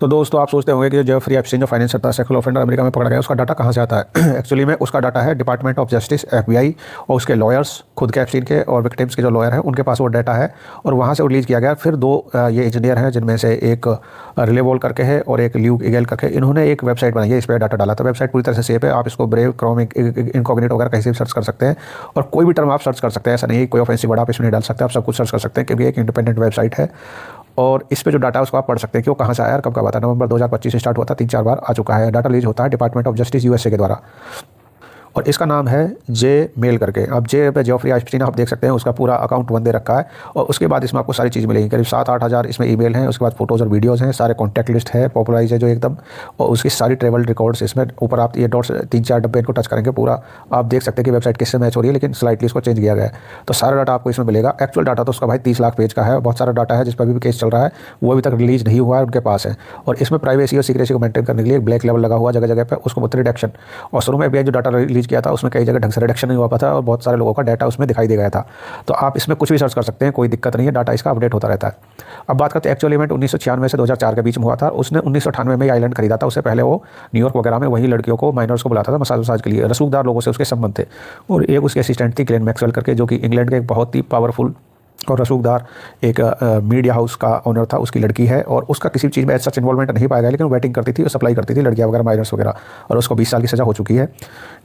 तो दोस्तों आप सोचते होंगे कि जेफरी एप्स्टीन जो फाइनेंस था सेक्सुअल ऑफेंडर अमेरिका में पकड़ा गया, उसका डाटा कहाँ से आता है। एक्चुअली में उसका डाटा है डिपार्टमेंट ऑफ जस्टिस एफबीआई और उसके लॉयर्स, खुद के एप्स्टीन के और विक्टिम्स के जो लॉयर हैं उनके पास वो डाटा है और वहाँ से रिलीज़ किया गया। फिर दो ये इंजीनियर हैं जिनमें से एक रिलेवोल करके है और एक ल्यूक ईगल करके, इन्होंने एक वेबसाइट बनाई है, इस पर डाटा डाला था। वेबसाइट पूरी तरह से सेफ है, आप इसको ब्रेव, क्रोम, इनकॉग्निटो वगैरह कहीं से भी सर्च कर सकते हैं और कोई भी टर्म आप सर्च कर सकते हैं। ऐसा नहीं कोई ऑफेंसिव वर्ड आप इसमें नहीं डाल सकते, आप सब कुछ सर्च कर सकते हैं क्योंकि एक इंडिपेंडेंट वेबसाइट है। और इस पे जो डाटा है उसको आप पढ़ सकते हैं कि वो कहाँ से आया और कब आता है। नवंबर 2025 से स्टार्ट हुआ था, 3-4 बार आ चुका है। डाटा रिलीज होता है डिपार्टमेंट ऑफ जस्टिस यूएसए के द्वारा और इसका नाम है जे मेल करके। अब जे पे जेफरी एप्स्टीन आप देख सकते हैं, उसका पूरा अकाउंट वन दे रखा है और उसके बाद इसमें आपको सारी चीज़ मिलेगी। करीब 7-8 हज़ार इसमें ईमेल हैं, उसके बाद फोटोज़ और वीडियोज़ हैं, सारे कॉन्टैक्ट लिस्ट है, पॉपुलराइज है जो एकदम, और उसकी सारी ट्रेवल रिकॉर्ड्स इसमें ऊपर आप ये डॉट्स 3-4 डब्बे इनको टच करेंगे पूरा आप देख सकते हैं कि वेबसाइट किससे मैच हो रही है, लेकिन स्लाइटली इसको चेंज किया गया है। तो सारा डाटा आपको इसमें मिलेगा। एक्चुअल डाटा तो उसका भाई 30 लाख पेज का है, बहुत सारा डाटा है जिस पर भी केस चल रहा है, वो अभी तक रिलीज नहीं हुआ है, उनके पास है। और इसमें प्राइवेसी और सीक्रेसी को मेंटेन करने के लिए ब्लैक लेवल लगा हुआ जगह जगह पर, उसको बोलते हैं रिडक्शन। और शुरू में एफबीआई जो डाटा रिलीज किया था उसमें कई जगह ढंग से रिडक्शन नहीं हुआ था और बहुत सारे लोगों का डाटा उसमें दिखाई दे गया था। तो आप इसमें कुछ भी सर्च कर सकते हैं, कोई दिक्कत नहीं है, डाटा इसका अपडेट होता रहता है। अब बात करते हैं एक्चुअल इवेंट 1996 से 2004 के बीच में हुआ था। उसने 1998 में आइलैंड खरीदा था, उससे पहले वो न्यूयॉर्क वगैरह में वहीं लड़कियों को, माइनर्स को बुलाता था मसाज वसाज के लिए। रसूखदार लोगों से उसके संबंध थे और एक उसके असिस्टेंट थी ग्लेन मैक्सवेल करके, जो कि इंग्लैंड के एक बहुत ही पावरफुल और रसूखदार एक मीडिया हाउस का ओनर था, उसकी लड़की है और उसका किसी चीज़ में ऐसा सच इन्वॉल्वमेंट नहीं पाया गया, लेकिन वो वेटिंग करती थी और सप्लाई करती थी लड़कियां वगैरह, माइनर्स वगैरह, और उसको 20 साल की सज़ा हो चुकी है।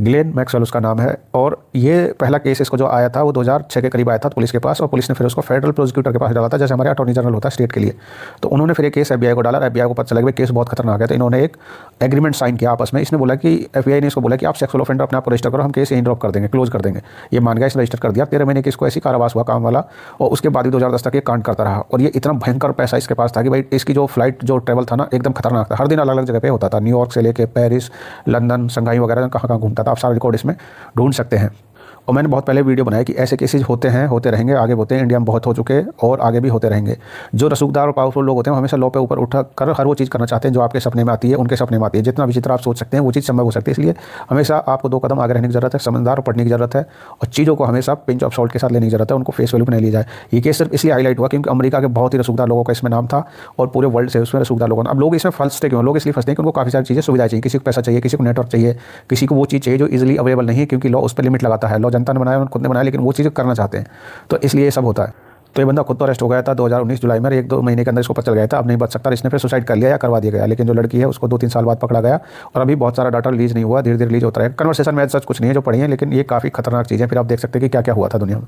ग्लेन मैक्सवेल उसका नाम है और ये पहला केस इसको जो आया था वो 2006 के करीब आया था पुलिस के पास और पुलिस ने फिर उसको फेडरल प्रोसिक्यूटर के पास डाला था, जैसे हमारे अटॉर्नी जनरल होता है स्टेट के लिए। तो उन्होंने फिर एक केस एफबीआई को डाला, एफबीआई को पता चला कि केस बहुत खतरनाक है, तो इन्होंने एक एग्रीमेंट साइन किया आपस में। इसने बोला कि एफबीआई ने इसको बोला कि आप सेक्सुअल ऑफेंडर अपने आप रजिस्टर करो, हम केस यहीं ड्रॉप कर देंगे, क्लोज कर देंगे। ये मान गया, इसने रजिस्टर कर दिया। 13 महीने की इसको ऐसी कारावास हुआ काम वाला और उसके बाद भी 2010 तक ये कांड करता रहा और ये इतना भयंकर पैसा इसके पास था कि भाई इसकी जो फ्लाइट जो ट्रैवल था ना एकदम खतरनाक था। हर दिन अलग अलग जगह पे होता था, न्यूयॉर्क से लेके पेरिस, लंदन, शंघाई वगैरह, कहाँ कहाँ घूमता था। आप सारा रिकॉर्ड इसमें ढूंढ सकते हैं। और मैंने बहुत पहले वीडियो बनाया कि ऐसे केसेस होते हैं, होते रहेंगे, आगे होते हैं, इंडिया में बहुत हो चुके हैं और आगे भी होते रहेंगे। जो रसूखदार और पावरफुल लोग होते हैं वो हमेशा लॉ पे ऊपर उठा कर हर वो चीज़ करना चाहते हैं जो आपके सपने में आती है, उनके सपने में आती है। जितना विचित्र आप सोच सकते हैं वो चीज़ संभव हो सकती है। इसलिए हमेशा आपको 2 कदम आगे रहने की जरूरत है, समझदार और पढ़ने की जरूरत है और चीज़ों को हमेशा पिंच ऑफ सॉल्ट के साथ लेने की जरूरत है, उनको फेस वैल्यू पर नहीं ली जाए। ये केस सिर्फ इसलिए हाईलाइट हुआ क्योंकि अमेरिका के बहुत ही रसूखदार लोगों का इसमें नाम था और पूरे वर्ल्ड से उसमें रसूखदार लोगों। अब लोग इसमें फंसते क्यों? लोग इसलिए फंसते हैं कि उनको काफ़ी सारी चीज़ें सुविधा चाहिए, किसी को पैसा चाहिए, किसी को नेटवर्क चाहिए, किसी को वो चीज़ चाहिए जो इजीली अवेलेबल नहीं है क्योंकि लॉ उस पर लिमिट लगाता है। लॉ जनता ने बनाया, खुद ने बनाया, लेकिन वो चीज़ करना चाहते हैं, तो इसलिए ये सब होता है। तो ये बंदा खुद तो अरेस्ट हो गया था 2019 जुलाई में, 1-2 महीने के अंदर इसको पता चल गया था अब नहीं बच सकता, इसने फिर सुसाइड कर लिया या करवा दिया गया। लेकिन जो लड़की है उसको 2-3 साल बाद पकड़ा गया और अभी बहुत सारा डाटा रिलीज नहीं हुआ, धीरे धीरे रिलीज होता है। कन्वर्सेशन में सच कुछ नहीं है जो पढ़ी है, लेकिन ये काफ़ी खतरनाक चीज़ है। फिर आप देख सकते हैं कि क्या क्या हुआ था दुनिया में।